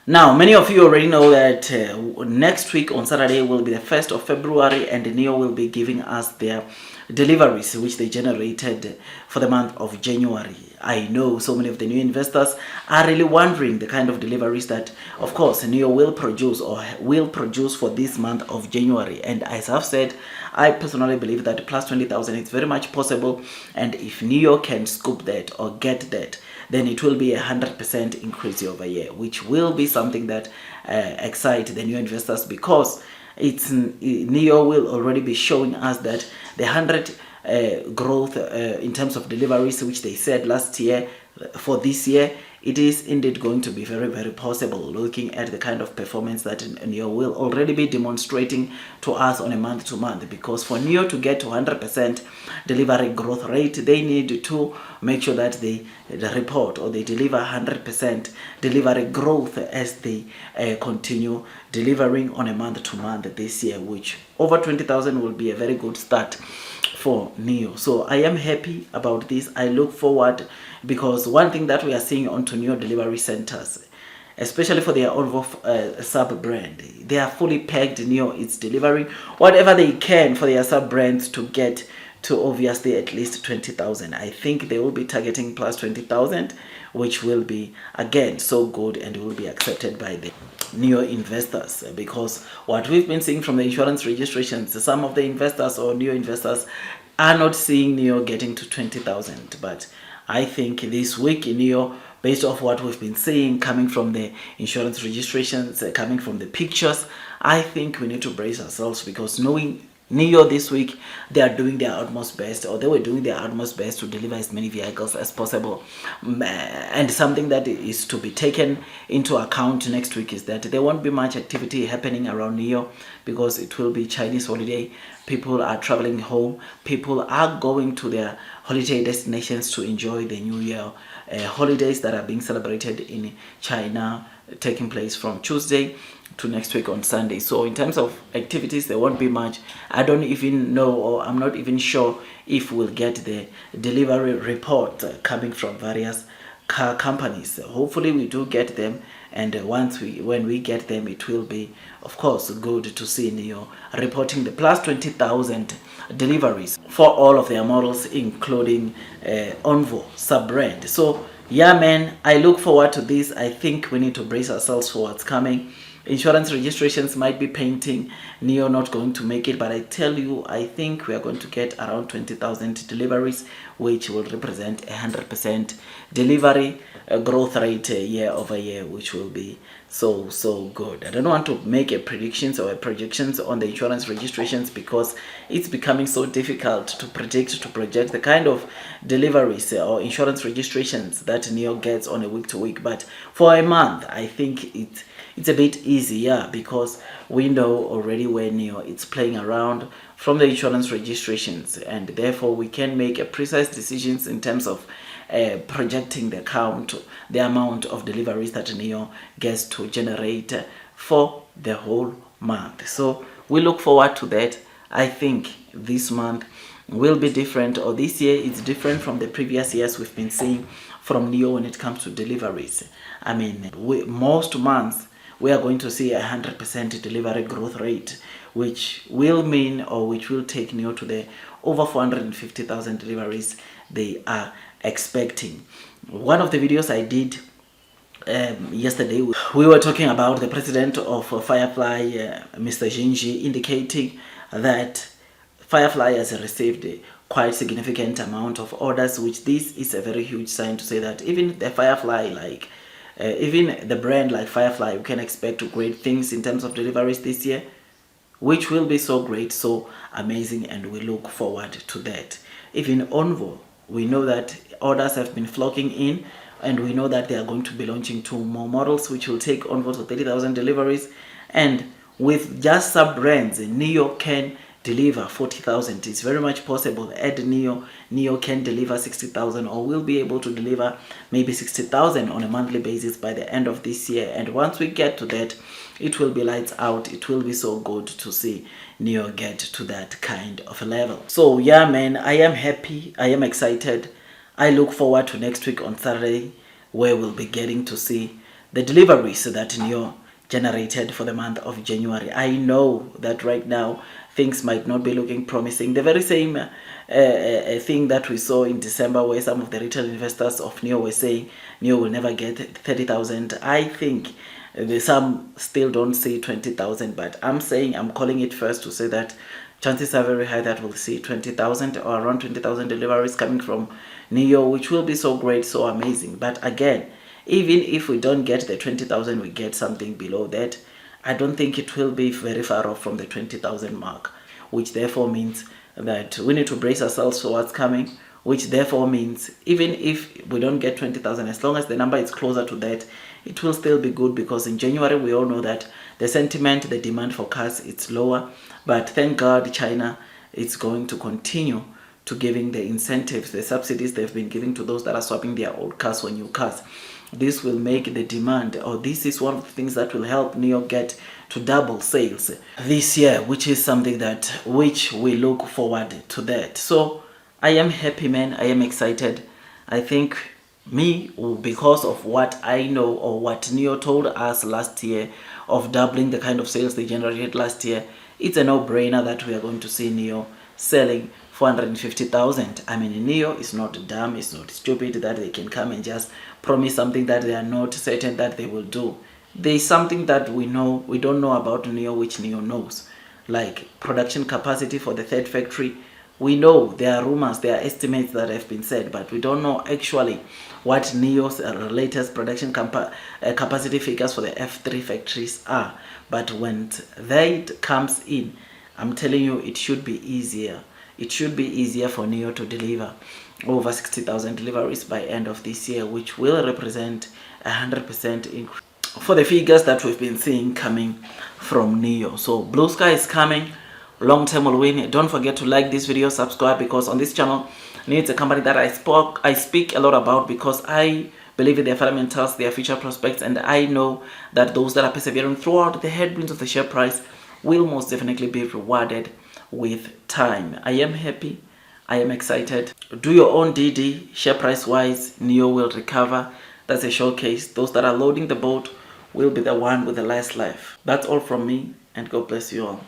Now, many of you already know that next week on Saturday will be the 1st of February, and NEO will be giving us their deliveries which they generated for the month of January. I know so many of the new investors are really wondering the kind of deliveries that, of course, NEO will produce or will produce for this month of January. And as I've said, I personally believe that plus 20,000 is very much possible, and if NEO can scoop that or get that, then it will be 100% increase over year, which will be something that excite the new investors, because NEO will already be showing us that the 100 growth in terms of deliveries, which they said last year, for this year, it is indeed going to be very, very possible, looking at the kind of performance that NEO will already be demonstrating to us on a month to month. Because for NEO to get to 100% delivery growth rate, they need to make sure that they report or they deliver 100% delivery growth as they continue delivering on a month to month this year, which over 20,000 will be a very good start for NEO. So I am happy about this. I look forward, because one thing that we are seeing onto NEO delivery centers, especially for their own sub brand, they are fully pegged. NEO is delivering whatever they can for their sub brands to get to obviously at least 20,000. I think they will be targeting plus 20,000, which will be again so good and will be accepted by the NEO investors, because what we've been seeing from the insurance registrations, some of the investors or NEO investors are not seeing NEO getting to 20,000. But I think this week in NEO, based off what we've been seeing coming from the insurance registrations, coming from the pictures, I think we need to brace ourselves, because knowing NEO this week, they are doing their utmost best, or they were doing their utmost best to deliver as many vehicles as possible. And something that is to be taken into account next week is that there won't be much activity happening around NEO, because it will be Chinese holiday. People are traveling home. People are going to their holiday destinations to enjoy the New Year holidays that are being celebrated in China, taking place from Tuesday to next week on Sunday. So in terms of activities, there won't be much. I don't even know, or I'm not even sure if we'll get the delivery report coming from various car companies. Hopefully we do get them, and when we get them, it will be, of course, good to see NEO reporting the plus 20,000 deliveries for all of their models, including Onvo sub-brand. So yeah, man, I look forward to this. I think we need to brace ourselves for what's coming. Insurance registrations might be painting NEO not going to make it, but I tell you, I think we are going to get around 20,000 deliveries, which will represent 100% delivery growth rate year over year, which will be so good. I don't want to make a predictions or projections on the insurance registrations, because it's becoming so difficult to predict, to project the kind of deliveries or insurance registrations that NEO gets on a week to week. But for a month, I think it's a bit easier, because we know already where NEO it's playing around from the insurance registrations, and therefore we can make a precise decisions in terms of projecting the amount of deliveries that NEO gets to generate for the whole month. So we look forward to that. I think this month will be different, or this year is different from the previous years we've been seeing from NEO when it comes to deliveries. I mean, most months we are going to see 100% delivery growth rate, which will mean, or which will take NEO to the over 450,000 deliveries they are expecting. One of the videos I did yesterday, we were talking about the president of Firefly, Mr. Jinji, indicating that Firefly has received quite significant amount of orders, which this is a very huge sign to say that even the Firefly, even the brand like Firefly, we can expect great things in terms of deliveries this year, which will be so great, so amazing, and we look forward to that. Even Onvo, we know that orders have been flocking in, and we know that they are going to be launching 2 more models, which will take Onvo to 30,000 deliveries. And with just sub-brands, NEO can deliver 40,000. It's very much possible. Add NEO can deliver 60,000, or will be able to deliver maybe 60,000 on a monthly basis by the end of this year. And once we get to that, it will be lights out. It will be so good to see NEO get to that kind of a level. So yeah, man, I am happy. I am excited. I look forward to next week on Saturday, where we'll be getting to see the deliveries that NEO generated for the month of January. I know that right now things might not be looking promising. The very same thing that we saw in December, where some of the retail investors of NEO were saying NEO will never get 30,000. I think some still don't see 20,000, but I'm calling it first to say that chances are very high that we'll see 20,000 or around 20,000 deliveries coming from NEO, which will be so great, so amazing. But again, even if we don't get the 20,000, we get something below that, I don't think it will be very far off from the 20,000 mark, which therefore means that we need to brace ourselves for what's coming, which therefore means even if we don't get 20,000, as long as the number is closer to that, it will still be good, because in January we all know that the sentiment, the demand for cars, it's lower. But thank God China is going to continue to giving the incentives, the subsidies they've been giving to those that are swapping their old cars for new cars. This will make the demand, or this is one of the things that will help NEO get to double sales this year, which is something which we look forward to that. So I am happy, man. I am excited. I think because of what I know, or what NEO told us last year of doubling the kind of sales they generated last year, it's a no-brainer that we are going to see NEO selling 450,000. I mean, NEO is not dumb, it's not stupid that they can come and just promise something that they are not certain that they will do. There is something that we don't know about NEO, which NEO knows, like production capacity for the third factory. We know there are rumors, there are estimates that have been said, but we don't know actually what NEO's latest production capacity figures for the F3 factories are. But when that comes in, I'm telling you, it should be easier. It should be easier for NEO to deliver over 60,000 deliveries by end of this year, which will represent 100% increase for the figures that we've been seeing coming from NEO. So blue sky is coming. Long term will win. Don't forget to like this video, subscribe, because on this channel, NEO is a company that I speak a lot about, because I believe in their fundamentals, their future prospects, and I know that those that are persevering throughout the headwinds of the share price will most definitely be rewarded with time. I am happy. I am excited. Do your own DD. Share price wise, NEO will recover. That's a showcase. Those that are loading the boat will be the one with the last life. That's all from me, and God bless you all.